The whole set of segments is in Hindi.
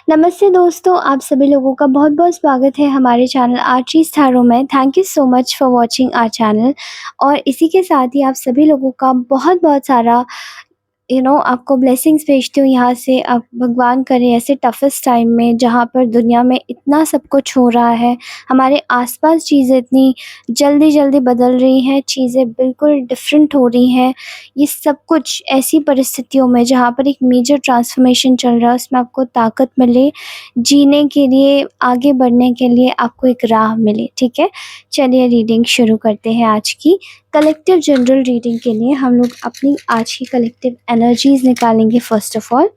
नमस्ते दोस्तों, आप सभी लोगों का बहुत-बहुत स्वागत है हमारे चैनल आर्चीज़ टैरो में। Thank you so much for watching our channel और इसी के साथ ही आप सभी लोगों का बहुत-बहुत सारा आपको ब्लेसिंग्स भेजती हूँ यहाँ से। अब भगवान करे ऐसे टफेस्ट टाइम में जहाँ पर दुनिया में इतना सब कुछ हो रहा है, हमारे आस-पास चीज़ें इतनी जल्दी-जल्दी बदल रही हैं, चीज़ें बिल्कुल डिफरेंट हो रही हैं। ये सब कुछ ऐसी परिस्थितियों में जहाँ पर एक मेजर ट्रांसफॉर्मेशन चल रहा है, उसमें आपको ताकत मिले, जीने के लिए, आगे बढ़ने के लिए आपको एक राह मिले, ठीक है? चलिए रीडिंग शुरू करते हैं आज की। कलेक्टिव जनरल रीडिंग के लिए हम लोग अपनी आज की कलेक्टिव एनर्जीज निकालेंगे। फर्स्ट ऑफ ऑल,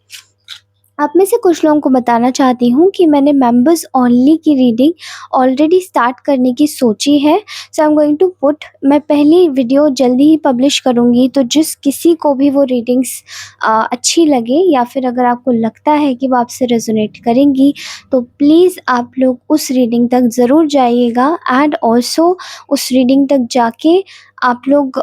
आप में से कुछ लोगों को बताना चाहती हूँ कि मैंने मेंबर्स ओनली की रीडिंग ऑलरेडी स्टार्ट करने की सोची है। So I am going to put, मैं पहली वीडियो जल्दी ही पब्लिश करूँगी, तो जिस किसी को भी वो रीडिंग्स अच्छी लगे या फिर अगर आपको लगता है कि वो आपसे रेजोनेट करेंगी, तो प्लीज़ आप लोग उस रीडिंग तक ज़रूर जाइएगा। एंड ऑल्सो उस रीडिंग तक जाके आप लोग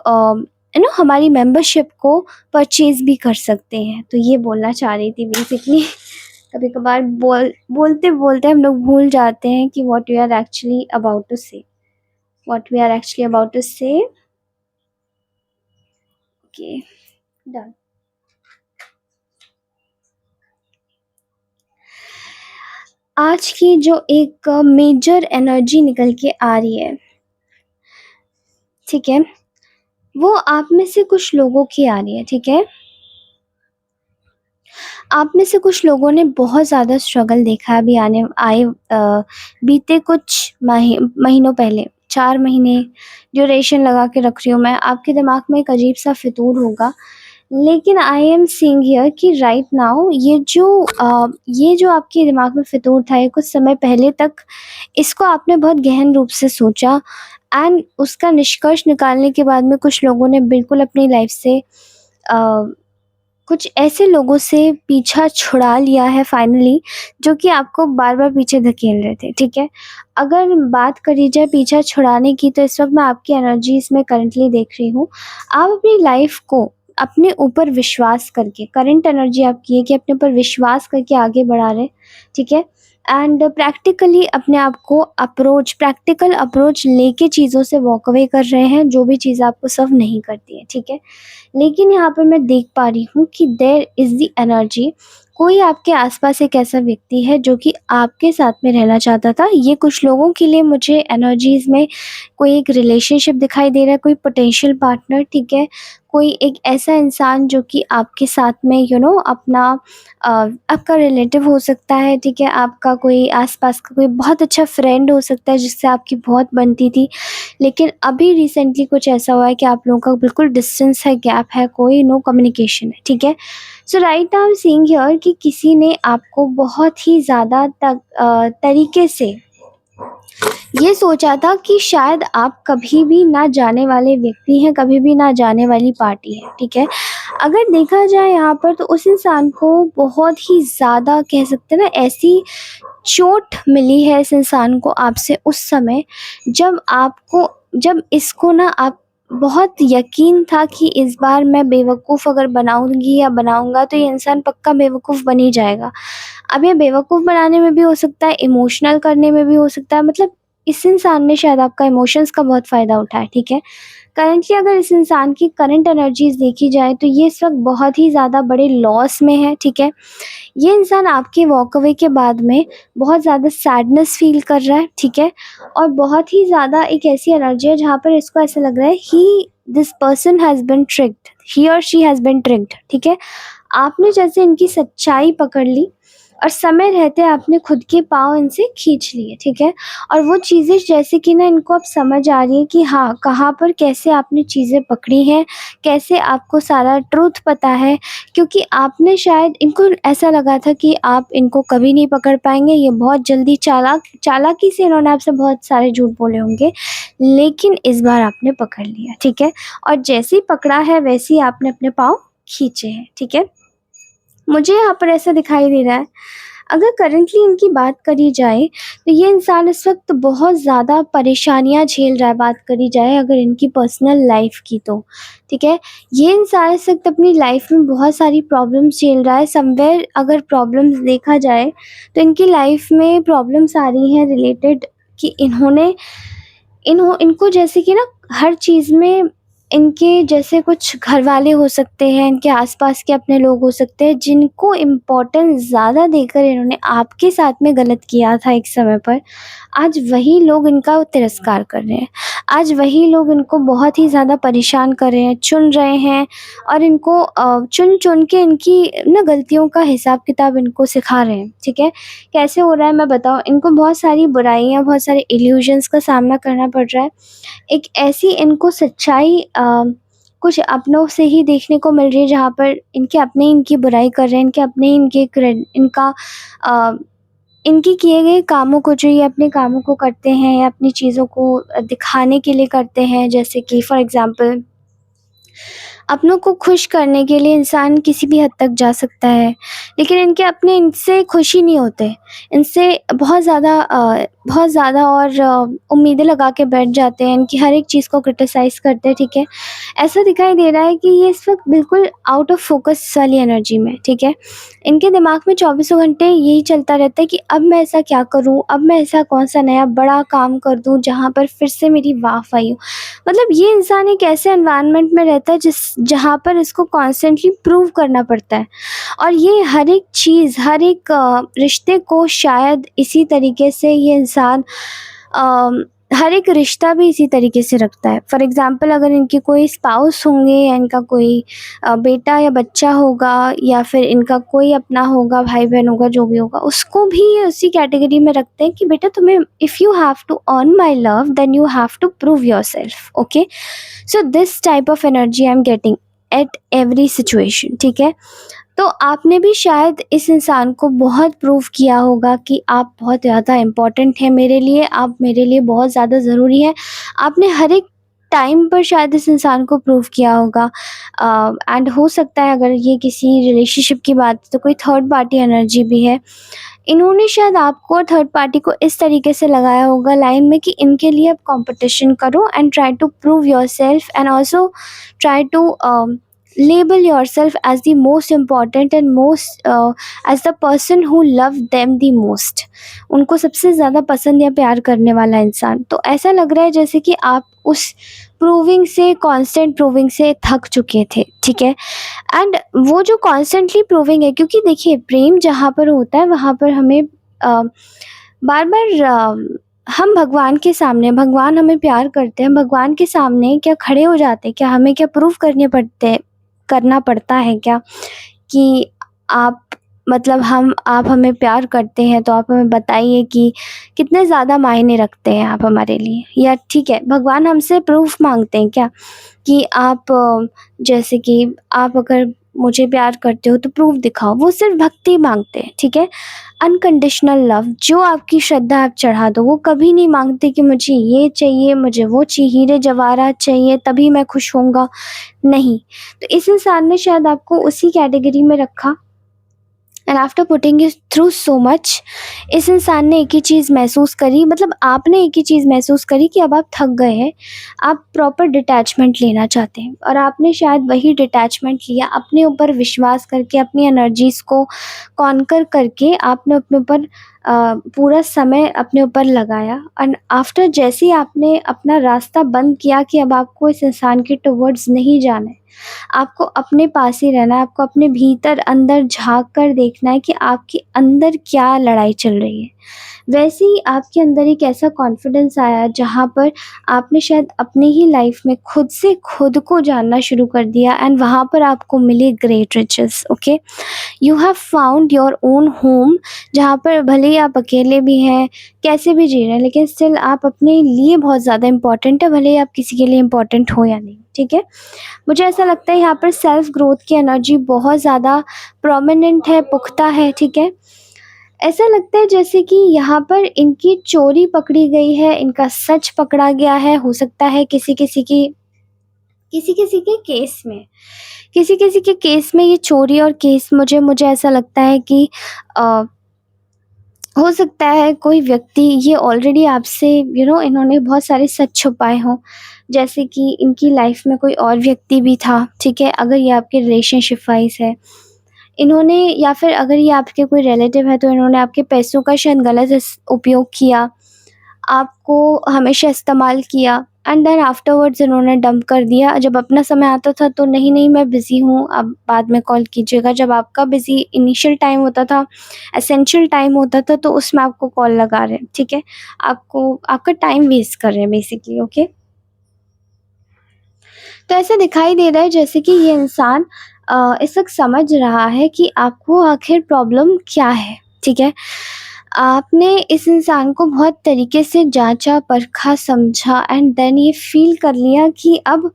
हमारी मेंबरशिप को परचेज़ भी कर सकते हैं। तो ये बोलना चाह रही थी बेसिकली। कभी-कभार बोलते-बोलते हम लोग भूल जाते हैं कि what we are actually about to say. Okay, done. आज की जो एक मेजर एनर्जी निकल के आ रही है, ठीक है? वो आप में से कुछ लोगों की आ रही है, ठीक है? आप में से कुछ लोगों ने बहुत ज़्यादा स्ट्रगल देखा है अभी बीते कुछ महीनों पहले, 4 महीने ड्यूरेशन लगा के रख रही हूँ मैं। आपके दिमाग में एक अजीब-सा फितूर होगा, लेकिन आई एम सीइंग हियर कि राइट नाउ ये जो आपके दिमाग में फितूर था, ये कुछ समय पहले तक इसको आपने बहुत गहन रूप से सोचा एंड उसका निष्कर्ष निकालने के बाद में कुछ लोगों ने बिल्कुल अपनी लाइफ से अ कुछ ऐसे लोगों से पीछा छुड़ा लिया है फाइनली, जो कि आपको बार-बार पीछे धकेल रहे थे, ठीक है? अगर बात करी जाए पीछा छुड़ाने की, तो इस वक़्त मैं आपकी एनर्जीज़ में करंटली देख रही हूँ। आप अपनी लाइफ़ को अपने ऊपर विश्वास करके, करंट एनर्जी आपकी है कि अपने ऊपर विश्वास करके आगे बढ़ा रहे हैं, ठीक है? एंड प्रैक्टिकली अपने आप को प्रैक्टिकल अप्रोच लेके चीज़ों से वॉक अवे कर रहे हैं, जो भी चीज़ आपको सर्व नहीं करती है, ठीक है? लेकिन यहाँ पर मैं देख पा रही हूँ कि देयर इज़ द एनर्जी, कोई आपके आसपास एक ऐसा व्यक्ति है जो कि आपके साथ में रहना चाहता था। ये कुछ लोगों के लिए मुझे एनर्जीज़ में कोई एक रिलेशनशिप दिखाई दे रहा है, कोई पोटेंशियल पार्टनर, ठीक है? कोई एक ऐसा इंसान जो कि आपके साथ में अपना आपका रिलेटिव हो सकता है, ठीक है? आपका कोई आस-पास का कोई बहुत अच्छा फ्रेंड हो सकता है जिससे आपकी बहुत बनती थी। लेकिन अभी रिसेंटली कुछ ऐसा हुआ है कि आप लोगों का बिल्कुल डिस्टेंस है, गैप है, कोई नो कम्युनिकेशन है, ठीक है? So right now I am seeing here कि किसी ने आपको बहुत ही ज़्यादा तरीके से ये सोचा था कि शायद आप कभी भी ना जाने वाले व्यक्ति हैं, कभी भी ना जाने वाली पार्टी है, ठीक है? अगर देखा जाए यहाँ पर, तो उस इंसान को बहुत ही ज़्यादा कह सकते हैं ना, ऐसी चोट मिली है इस इंसान को आपसे उस समय, जब इसको ना आप बहुत यकीन था कि इस बार मैं बेवकूफ़ अगर बनाऊँगी या बनाऊँगा तो ये इंसान पक्का बेवकूफ़ बन ही जाएगा। अब ये बेवकूफ़ बनाने में भी हो सकता है, इमोशनल करने में भी हो सकता है, मतलब इस इंसान ने शायद आपका इमोशंस का बहुत फ़ायदा उठाया, ठीक है? करंटली अगर इस इंसान की करंट एनर्जीज़ देखी जाए, तो ये इस वक़्त बहुत ही ज़्यादा बड़े लॉस में है, ठीक है? ये इंसान आपके वॉक अवे के बाद में बहुत ज़्यादा सैडनेस फ़ील कर रहा है, ठीक है? और बहुत ही ज़्यादा एक ऐसी एनर्जी है जहाँ पर इसको ऐसा लग रहा है this person has been tricked, he और शी हैज़ बीन ट्रिक्ड, ठीक है? आपने जैसे इनकी सच्चाई पकड़ ली और समय रहते आपने खुद के पाँव इनसे खींच लिए, ठीक है? और वो चीज़ें जैसे कि ना इनको अब समझ आ रही है कि हाँ, कहाँ पर कैसे आपने चीज़ें पकड़ी हैं, कैसे आपको सारा ट्रुथ पता है, क्योंकि आपने शायद इनको ऐसा लगा था कि आप इनको कभी नहीं पकड़ पाएँगे, ये बहुत जल्दी चालाकी से इन्होंने आपसे बहुत सारे झूठ बोले होंगे, लेकिन इस बार आपने पकड़ लिया, ठीक है? और जैसे ही पकड़ा है वैसे ही आपने अपने पाँव खींचे हैं, ठीक है? मुझे यहाँ पर ऐसा दिखाई दे रहा है, अगर करंटली इनकी बात करी जाए, तो ये इंसान इस वक़्त बहुत ज़्यादा परेशानियाँ झेल रहा है, बात करी जाए अगर इनकी पर्सनल लाइफ़ की तो, ठीक है? ये इंसान इस वक़्त अपनी लाइफ़ में बहुत सारी प्रॉब्लम्स झेल रहा है, समवेयर अगर प्रॉब्लम्स देखा जाए, तो इनकी लाइफ़ में प्रॉब्लम्स आ रही हैं रिलेटेड कि इनको जैसे कि ना हर चीज़ में इनके जैसे कुछ घरवाले हो सकते हैं, इनके आस-पास के अपने लोग हो सकते हैं, जिनको इम्पोर्टेंस ज़्यादा देकर इन्होंने आपके साथ में गलत किया था एक समय पर, आज वही लोग इनका तिरस्कार कर रहे हैं। आज वही लोग इनको बहुत ही ज़्यादा परेशान कर रहे हैं, चुन रहे हैं और इनको चुन-चुन के इनकी ना गलतियों का हिसाब-किताब इनको सिखा रहे हैं, ठीक है? कैसे हो रहा है मैं बताऊँ, इनको बहुत सारी बुराइयाँ, बहुत सारे इल्यूज़न्स का सामना करना पड़ रहा है। एक ऐसी इनको सच्चाई कुछ अपनों से ही देखने को मिल रही है जहाँ पर इनके अपने ही इनकी बुराई कर रहे हैं, इनके अपने ही इनके अ, इनके किए गए कामों को जो ये अपने कामों को करते हैं या अपनी चीज़ों को दिखाने के लिए करते हैं, जैसे कि फॉर एग्ज़ाम्पल अपनों को खुश करने के लिए इंसान किसी भी हद तक जा सकता है, लेकिन इनके अपने इनसे खुश ही नहीं होते। इनसे बहुत ज़्यादा और उम्मीदें लगा के बैठ जाते हैं, इनकी हर एक चीज़ को क्रिटिसाइज़ करते हैं, ठीक है? ऐसा दिखाई दे रहा है कि ये इस वक़्त बिल्कुल आउट ऑफ फ़ोकस वाली एनर्जी में, ठीक है? इनके दिमाग में चौबीसों घंटे यही चलता रहता है कि अब मैं ऐसा क्या करूँ? अब मैं ऐसा कौन-सा नया बड़ा काम कर दूँ जहाँ पर फिर से मेरी वाह-वाही हो? मतलब ये इंसान एक ऐसे एनवायरनमेंट में रहता है जहाँ पर इसको कॉन्स्टेंटली प्रूव करना पड़ता है और ये हर एक चीज़, हर एक रिश्ते को शायद इसी तरीके से ये इंसान हर एक रिश्ता भी इसी तरीके से रखता है। फॉर एग्ज़ाम्पल अगर इनके कोई स्पाउस होंगे या इनका कोई बेटा या बच्चा होगा या फिर इनका कोई अपना होगा, भाई-बहन होगा, जो भी होगा, उसको भी ये उसी कैटेगरी में रखते हैं कि बेटा तुम्हें if you have to earn my love then you have to prove yourself, okay? So this type of energy I am getting at every situation, ठीक है? तो आपने भी शायद इस इंसान को बहुत प्रूव किया होगा कि आप बहुत ज़्यादा इम्पोर्टेंट हैं मेरे लिए, आप मेरे लिए बहुत ज़्यादा ज़रूरी हैं। आपने हर एक टाइम पर शायद इस इंसान को प्रूव किया होगा एंड हो सकता है अगर ये किसी रिलेशनशिप की बात है तो कोई थर्ड पार्टी एनर्जी भी है। इन्होंने शायद आपको और थर्ड पार्टी को इस तरीके से लगाया होगा लाइन में कि इनके लिए आप कॉम्पिटिशन करो and try to prove yourself and also try to label yourself as the most important and as the person who love them the most, उनको सबसे ज़्यादा पसंद या प्यार करने वाला इंसान। तो ऐसा लग रहा है जैसे कि आप उस प्रूविंग से, कांस्टेंट प्रूविंग से थक चुके थे, ठीक है? एंड वो जो कॉन्स्टेंटली प्रूविंग है, क्योंकि देखिए प्रेम जहाँ पर होता है वहाँ पर हमें बार बार हम भगवान के सामने, भगवान हमें प्यार करते हैं, भगवान के सामने क्या खड़े हो जाते हैं क्या? हमें क्या प्रूव करना पड़ता है क्या कि आप मतलब आप हमें प्यार करते हैं तो आप हमें बताइए कि कितने ज़्यादा मायने रखते हैं आप हमारे लिए? या ठीक है, भगवान हमसे प्रूफ़ माँगते हैं क्या कि आप जैसे कि आप अगर मुझे प्यार करते हो तो प्रूफ़ दिखाओ, वो सिर्फ़ भक्ति माँगते हैं, ठीक है? अनकंडीशनल लव, जो आपकी श्रद्धा आप चढ़ा दो, वो कभी नहीं माँगते कि मुझे ये चाहिए, मुझे वो चाहिए, हीरे जवाहरात चाहिए तभी मैं खुश होऊँगा, नहीं। तो इस इंसान ने शायद आपको उसी कैटेगरी में रखा and after putting you through so much, इस इंसान ने एक ही चीज़ महसूस करी, मतलब आपने एक ही चीज़ महसूस करी कि अब आप थक गए हैं, आप प्रॉपर डिटैचमेंट लेना चाहते हैं और आपने शायद वही डिटैचमेंट लिया अपने ऊपर विश्वास करके, अपनी एनर्जीज़ को कॉन्कर करके आपने अपने ऊपर पूरा समय अपने ऊपर लगाया एंड आफ्टर जैसे ही आपने अपना रास्ता बंद किया कि अब आपको इस इंसान के टुवर्ड्स नहीं जाना है, आपको अपने पास ही रहना है, आपको अपने भीतर अंदर झाँक कर देखना है कि आपके अंदर क्या लड़ाई चल रही है। वैसे ही आपके अंदर एक ऐसा कॉन्फिडेंस आया जहाँ पर आपने शायद अपनी ही लाइफ में खुद से खुद को जानना शुरू कर दिया एंड वहाँ पर आपको मिले great riches, okay? You have found your own home, जहाँ पर भले ही आप अकेले भी हैं, कैसे भी जी रहे हैं, लेकिन स्टिल आप अपने लिए बहुत ज़्यादा इम्पोर्टेंट है, भले ही आप किसी के लिए इम्पोर्टेंट हो या नहीं, ठीक है? मुझे ऐसा लगता है यहाँ पर सेल्फ ग्रोथ की एनर्जी बहुत ज़्यादा प्रोमिनेंट है, पुख्ता है, ठीक है? ऐसा लगता है जैसे कि यहाँ पर इनकी चोरी पकड़ी गई है, इनका सच पकड़ा गया है, हो सकता है किसी-किसी के केस में, किसी-किसी के केस में ये चोरी और केस मुझे मुझे ऐसा लगता है कि अ हो सकता है कोई व्यक्ति ये ऑलरेडी आपसे इन्होंने बहुत सारे सच छुपाए हों, जैसे कि इनकी लाइफ में कोई और व्यक्ति भी था, ठीक है? अगर ये आपके रिलेशनशिप वाइज़ है, इन्होंने या फिर अगर ये आपके कोई रिलेटिव है तो इन्होंने आपके पैसों का शायद गलत उपयोग किया, आपको हमेशा इस्तेमाल किया एंड देन आफ्टरवर्ड्स इन्होंने डंप कर दिया। जब अपना समय आता था तो नहीं, नहीं मैं बिज़ी हूँ, आप बाद में कॉल कीजिएगा। जब आपका बिज़ी इनिशियल टाइम होता था, एसेंशियल टाइम होता था तो उसमें आपको कॉल लगा रहे हैं, ठीक है? आपको आपका टाइम वेस्ट कर रहे हैं बेसिकली, ओके? तो ऐसा दिखाई दे रहा है जैसे कि ये इंसान इस वक़्त समझ रहा है कि आपको आखिर प्रॉब्लम क्या है, ठीक है? आपने इस इंसान को बहुत तरीके से जाँचा, परखा, समझा एंड देन ये फ़ील कर लिया कि अब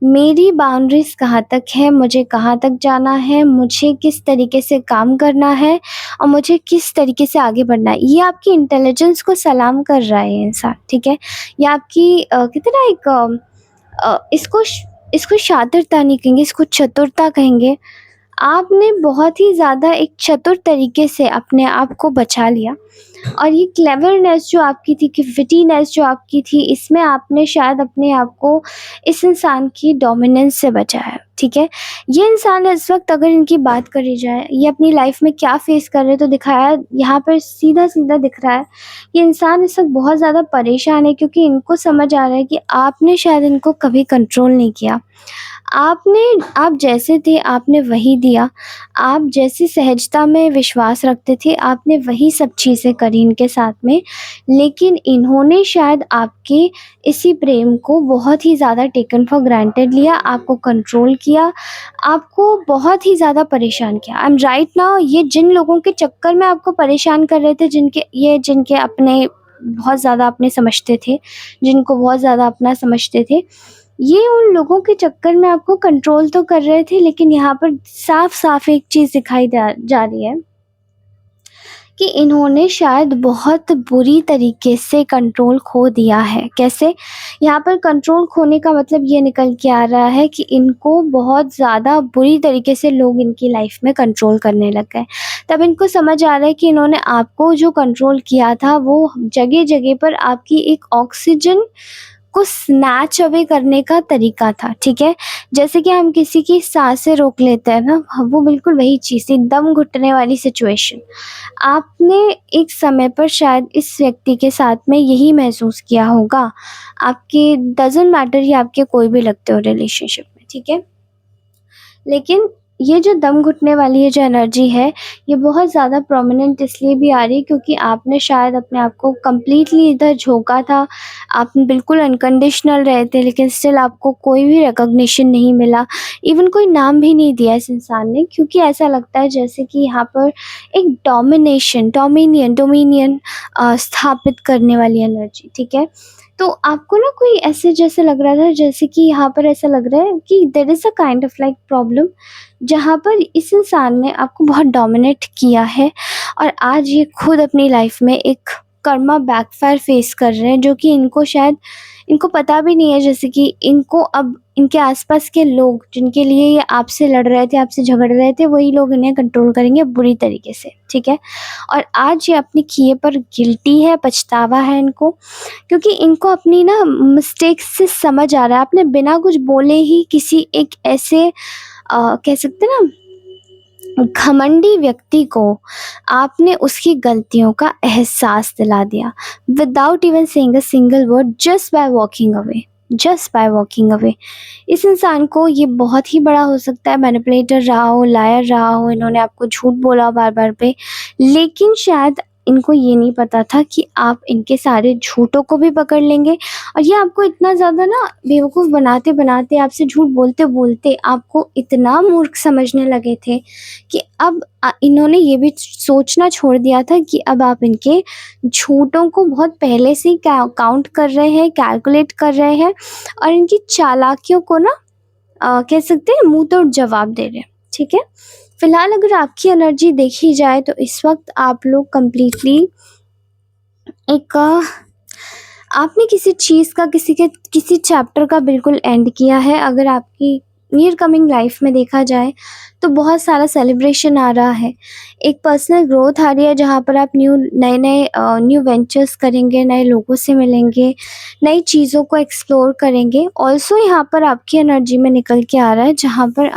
मेरी बाउंड्रीज़ कहाँ तक है, मुझे कहाँ तक जाना है, मुझे किस तरीके से काम करना है और मुझे किस तरीके से आगे बढ़ना है। ये आपकी इंटेलिजेंस को सलाम कर रहा है ये इंसान, ठीक है? ये आपकी कहते हैं ना एक इसको शातिरता नहीं कहेंगे, इसको चतुरता कहेंगे। आपने बहुत ही ज़्यादा एक चतुर तरीके से अपने आप को बचा लिया और ये क्लेवरनेस जो आपकी थी, कि विटीनेस जो आपकी थी, इसमें आपने शायद अपने आप को इस इंसान की डोमिनेंस से बचाया, ठीक है? ये इंसान इस वक़्त अगर इनकी बात करी जाए, ये अपनी लाइफ़ में क्या फ़ेस कर रहे हैं तो दिखाया यहाँ पर सीधा-सीधा दिख रहा है। ये इंसान इस वक़्त बहुत ज़्यादा परेशान है क्योंकि इनको समझ आ रहा है कि आपने शायद इनको कभी कंट्रोल नहीं किया। आप जैसे थे आपने वही दिया, आप जैसी सहजता में विश्वास रखते थे आपने वही सब चीज़ें करी इनके साथ में, लेकिन इन्होंने शायद आपके इसी प्रेम को बहुत ही ज़्यादा टेकन फॉर ग्रांटेड लिया, आपको कंट्रोल किया, आपको बहुत ही ज़्यादा परेशान किया। आई एम राइट नाउ ये जिन लोगों के चक्कर में आपको परेशान कर रहे थे, जिनके अपने बहुत ज़्यादा अपने समझते थे, जिनको बहुत ज़्यादा अपना समझते थे, ये उन लोगों के चक्कर में आपको कंट्रोल तो कर रहे थे, लेकिन यहाँ पर साफ-साफ एक चीज़ दिखाई दा जा रही है कि इन्होंने शायद बहुत बुरी तरीके से कंट्रोल खो दिया है। कैसे? यहाँ पर कंट्रोल खोने का मतलब ये निकल के आ रहा है कि इनको बहुत ज़्यादा बुरी तरीके से लोग इनकी लाइफ़ में कंट्रोल करने लग गए। तब इनको समझ आ रहा है कि इन्होंने आपको जो कंट्रोल किया था वो जगह-जगह पर आपकी एक ऑक्सीजन को स्नैच अवे करने का तरीका था, ठीक है? जैसे कि हम किसी की साँसें रोक लेते हैं ना, वो बिल्कुल वही चीज़ थी, दम घुटने वाली सिचुएशन। आपने एक समय पर शायद इस व्यक्ति के साथ में यही महसूस किया होगा। आपके डज़न्ट मैटर ये आपके कोई भी लगते हो रिलेशनशिप में, ठीक है? लेकिन ये जो दम घुटने वाली ये जो एनर्जी है, ये बहुत ज़्यादा प्रोमिनेंट इसलिए भी आ रही है क्योंकि आपने शायद अपने आप को कंप्लीटली इधर झोंका था। आप बिल्कुल अनकंडीशनल रहे थे लेकिन स्टिल आपको कोई भी रिकॉग्निशन नहीं मिला। इवन कोई नाम भी नहीं दिया इस इंसान ने क्योंकि ऐसा लगता है जैसे कि यहाँ पर एक डोमिनियन स्थापित करने वाली एनर्जी, ठीक है? तो आपको ना कोई ऐसे जैसे लग रहा था जैसे कि यहाँ पर ऐसा लग रहा है कि there is a kind of like problem जहाँ पर इस इंसान ने आपको बहुत डोमिनेट किया है और आज ये खुद अपनी लाइफ में एक कर्मा बैकफायर फेस कर रहे हैं जो कि इनको पता भी नहीं है जैसे कि इनको अब इनके आसपास के लोग जिनके लिए ये आपसे लड़ रहे थे, आपसे झगड़ रहे थे, वही लोग इन्हें कंट्रोल करेंगे बुरी तरीके से, ठीक है? और आज ये अपने किए पर गिल्टी है, पछतावा है इनको क्योंकि इनको अपनी ना मिस्टेक्स से समझ आ रहा है। आपने बिना कुछ बोले ही किसी एक ऐसे कह सकते हैं ना घमंडी व्यक्ति को आपने उसकी गलतियों का एहसास दिला दिया without even saying a single word just by walking away. इस इंसान को ये बहुत ही बड़ा हो सकता है मैनिपुलेटर रहा हो, लायर रहा हो, इन्होंने आपको झूठ बोला बार बार पे, लेकिन शायद इनको ये नहीं पता था कि आप इनके सारे झूठों को भी पकड़ लेंगे और ये आपको इतना ज़्यादा ना बेवकूफ़ बनाते-बनाते, आपसे झूठ बोलते-बोलते आपको इतना मूर्ख समझने लगे थे कि अब इन्होंने ये भी सोचना छोड़ दिया था कि अब आप इनके झूठों को बहुत पहले से ही काउंट कर रहे हैं, कैलकुलेट कर रहे हैं और इनकी चालाकियों को ना कह सकते हैं मुँह तोड़ जवाब दे रहे हैं, ठीक है? फिलहाल अगर आपकी एनर्जी देखी जाए तो इस वक़्त आप लोग कंप्लीटली एक आपने किसी चीज़ का किसी चैप्टर का बिल्कुल एंड किया है। अगर आपकी नियर कमिंग लाइफ में देखा जाए तो बहुत सारा सेलिब्रेशन आ रहा है। एक पर्सनल ग्रोथ आ रही है जहाँ पर आप नए-नए न्यू वेंचर्स करेंगे, नए लोगों से मिलेंगे, नई चीज़ों को एक्सप्लोर करेंगे। ऑल्सो यहाँ पर आपकी एनर्जी में निकल के आ रहा है जहाँ पर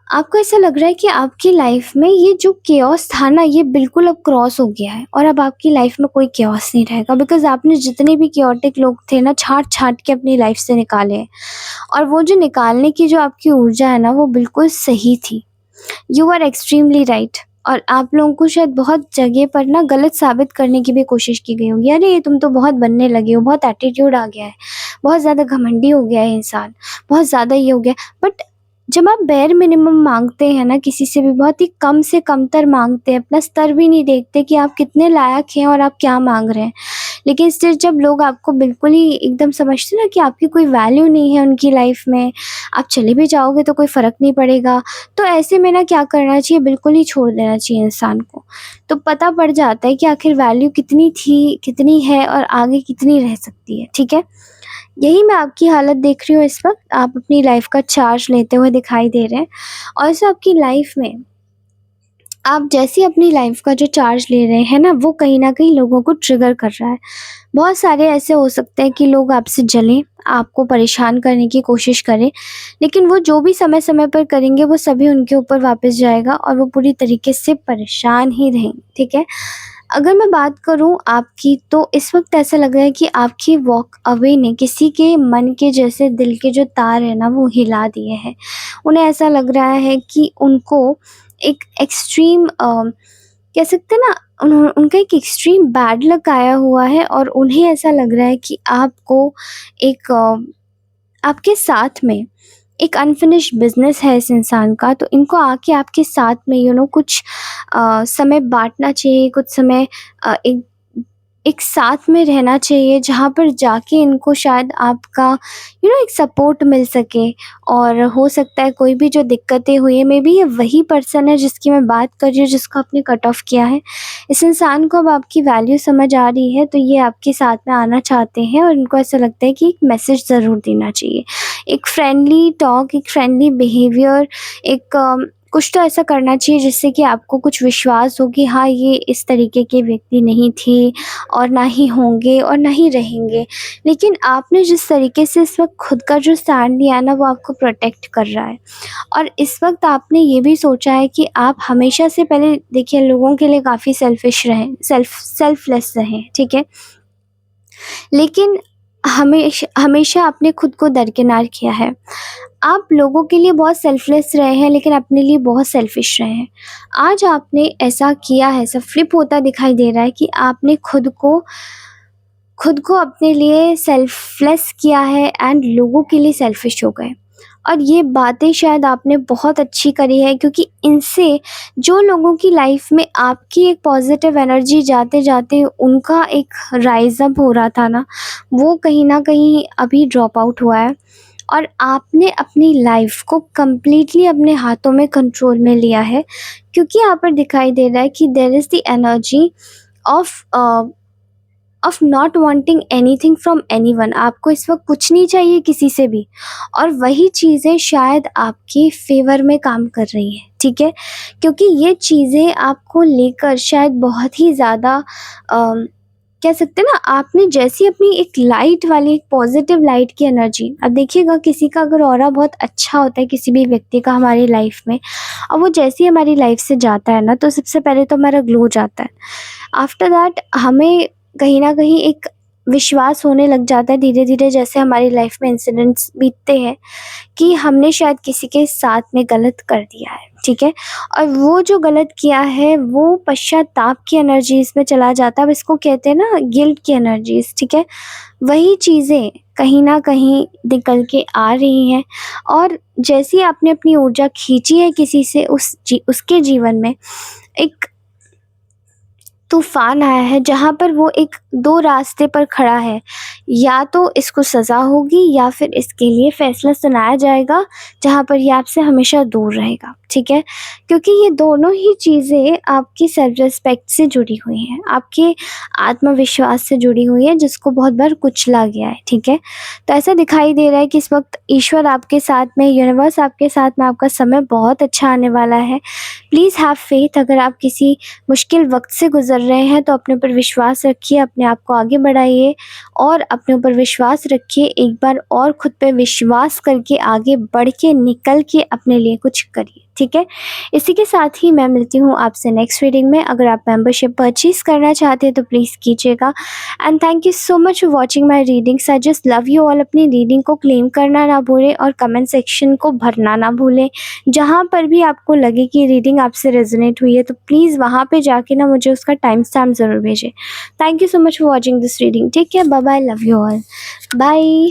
आपको ऐसा लग रहा है कि आपकी लाइफ में ये जो केओस था ना, ये बिल्कुल अब क्रॉस हो गया है और अब आपकी लाइफ में कोई केओस नहीं रहेगा, बिकॉज़ आपने जितने भी केओटिक लोग थे ना, छाँट-छाँट के अपनी लाइफ से निकाले हैं। और वो जो निकालने की जो आपकी ऊर्जा है ना, वो बिल्कुल सही थी। You are extremely right. और आप लोगों को शायद बहुत जगह पर ना गलत साबित करने की भी कोशिश की गई होगी। अरे! तुम तो बहुत बनने लगे हो, बहुत एटीट्यूड आ गया है, बहुत ज़्यादा घमंडी हो गया है इंसान, बहुत ज़्यादा ये हो गया है। बट जब आप बेयर मिनिमम माँगते हैं ना किसी से भी, बहुत ही कम से कमतर माँगते हैं, अपना स्तर भी नहीं देखते कि आप कितने लायक हैं और आप क्या माँग रहे हैं। लेकिन स्टिल जब लोग आपको बिल्कुल ही एकदम समझते हैं ना कि आपकी कोई वैल्यू नहीं है उनकी लाइफ में, आप चले भी जाओगे तो कोई फ़र्क नहीं पड़ेगा, तो ऐसे में ना क्या करना चाहिए, बिल्कुल ही छोड़ देना चाहिए इंसान को। तो पता पड़ जाता है कि आखिर वैल्यू कितनी थी, कितनी है और आगे कितनी रह सकती है, ठीक है? यही मैं आपकी हालत देख रही हूँ इस वक़्त, आप अपनी लाइफ़ का चार्ज लेते हुए दिखाई दे रहे हैं और ऐसे आपकी लाइफ़ में आप जैसे अपनी लाइफ़ का जो चार्ज ले रहे हैं ना, वो कहीं न कहीं लोगों को ट्रिगर कर रहा है। बहुत सारे ऐसे हो सकते हैं कि लोग आपसे जलें, आपको परेशान करने की कोशिश करें, लेकिन वो जो भी समय-समय पर करेंगे, वो सभी उनके ऊपर वापस जाएगा और वो पूरी तरीके से परेशान ही रहेंगे, ठीक है? अगर मैं बात करूँ आपकी, तो इस वक़्त ऐसा लग रहा है कि आपकी वॉक अवे ने किसी के मन के, जैसे दिल के जो तार हैं ना, वो हिला दिए हैं। उन्हें ऐसा लग रहा है कि उनको एक एक्सट्रीम कह सकते हैं ना, उनका एक एक्सट्रीम बैड लक आया हुआ है और उन्हें ऐसा लग रहा है कि एक आपके साथ में एक अनफिनिश्ड बिज़नेस है इस इंसान का, तो इनको आके आपके साथ में कुछ समय बाँटना चाहिए, कुछ समय एक एक साथ में रहना चाहिए, जहाँ पर जाके इनको शायद आपका एक सपोर्ट मिल सके। और हो सकता है कोई भी जो दिक्कतें हुई हैं, मेबी ये वही पर्सन है जिसकी मैं बात कर रही हूँ, जिसको आपने कट ऑफ किया है। इस इंसान को अब आपकी वैल्यू समझ आ रही है, तो ये आपके साथ में आना चाहते हैं और इनको ऐसा लगता है कि एक मैसेज ज़रूर देना चाहिए। एक फ्रेंडली टॉक, एक फ्रेंडली बिहेवियर, एक कुछ तो ऐसा करना चाहिए जिससे कि आपको कुछ विश्वास हो कि हाँ, ये इस तरीके के व्यक्ति नहीं थे और ना ही होंगे और ना ही रहेंगे। लेकिन आपने जिस तरीके से इस वक़्त खुद का जो स्टैंड लिया है ना, वो आपको प्रोटेक्ट कर रहा है। और इस वक़्त आपने ये भी सोचा है कि आप हमेशा से पहले देखिए लोगों के लिए काफ़ी सेल्फ़िश रहें, सेल्फ़लेस रहें, ठीक है? लेकिन हमेशा आपने खुद को दरकिनार किया है। आप लोगों के लिए बहुत सेल्फ़लेस रहे हैं, लेकिन अपने लिए बहुत सेल्फ़िश रहे हैं। आज आपने ऐसा किया है, ऐसा फ्लिप होता दिखाई दे रहा है कि आपने खुद को अपने लिए सेल्फ़लेस किया है एंड लोगों के लिए सेल्फ़िश हो गए। और ये बातें शायद आपने बहुत अच्छी करी है, क्योंकि इनसे जो लोगों की लाइफ में आपकी एक पॉजिटिव एनर्जी जाते-जाते उनका एक राइज़ अप हो रहा था ना, वो कहीं न कहीं अभी ड्रॉप आउट हुआ है। और आपने अपनी लाइफ को कंप्लीटली अपने हाथों में कंट्रोल में लिया है, क्योंकि यहाँ पर दिखाई दे रहा है कि there is the energy of of not wanting anything from anyone. आपको इस वक़्त कुछ नहीं चाहिए किसी से भी, और वही चीज़ें शायद आपके फ़ेवर में काम कर रही हैं, ठीक है? क्योंकि ये चीज़ें आपको लेकर शायद बहुत ही ज़्यादा कह सकते हैं ना, आपने जैसी अपनी एक लाइट वाली, एक पॉज़िटिव लाइट की एनर्जी, अब देखिएगा किसी का अगर ऑरा बहुत अच्छा होता है किसी भी व्यक्ति का हमारी लाइफ़ में, और वो जैसे ही हमारी लाइफ़ से जाता है ना, तो सबसे पहले तो हमारा ग्लो जाता है। आफ्टर दैट हमें कहीं न कहीं एक विश्वास होने लग जाता है धीरे-धीरे, जैसे हमारी लाइफ़ में इंसिडेंट्स बीतते हैं, कि हमने शायद किसी के साथ में गलत कर दिया है, ठीक है? और वो जो गलत किया है, वो पश्चाताप की एनर्जीज़ में चला जाता है। अब इसको कहते हैं ना गिल्ट की एनर्जीज़, ठीक है? वही चीज़ें कहीं न कहीं निकल के आ रही हैं, और जैसे ही आपने अपनी ऊर्जा खींची है किसी से, उसके जीवन में एक तूफ़ान आया है जहाँ पर वो एक 2 रास्ते पर खड़ा है। या तो इसको सज़ा होगी या फिर इसके लिए फ़ैसला सुनाया जाएगा जहाँ पर ये आपसे हमेशा दूर रहेगा, ठीक है? क्योंकि ये दोनों ही चीज़ें आपकी सेल्फ़ रिस्पेक्ट से जुड़ी हुई हैं, आपके आत्मविश्वास से जुड़ी हुई हैं जिसको बहुत बार कुचला गया है, ठीक है? तो ऐसा दिखाई दे रहा है कि इस वक़्त ईश्वर आपके साथ में, यूनिवर्स आपके साथ में, आपका समय बहुत अच्छा आने वाला है। Please have faith. अगर आप किसी मुश्किल वक़्त से गुज़र रहे हैं तो अपने ऊपर विश्वास रखिए, अपने आप को आगे बढ़ाइए और अपने ऊपर विश्वास रखिए। एक बार और खुद पे विश्वास करके आगे बढ़ के निकल के अपने लिए कुछ करिए, ठीक है? इसी के साथ ही मैं मिलती हूँ आपसे नेक्स्ट रीडिंग में। अगर आप मेंबरशिप परचेज़ करना चाहते हैं तो प्लीज़ कीजिएगा। And thank you so much for watching my readings. I just love you all. अपनी रीडिंग को क्लेम करना ना भूलें और कमेंट सेक्शन को भरना ना भूलें। जहाँ पर भी आपको लगे कि रीडिंग आपसे रेजोनेट हुई है तो प्लीज़ वहाँ पे जाके ना मुझे उसका टाइम स्टैम्प ज़रूर भेजें। Thank you so much for watching this reading. Take care, bye bye, love you all, bye.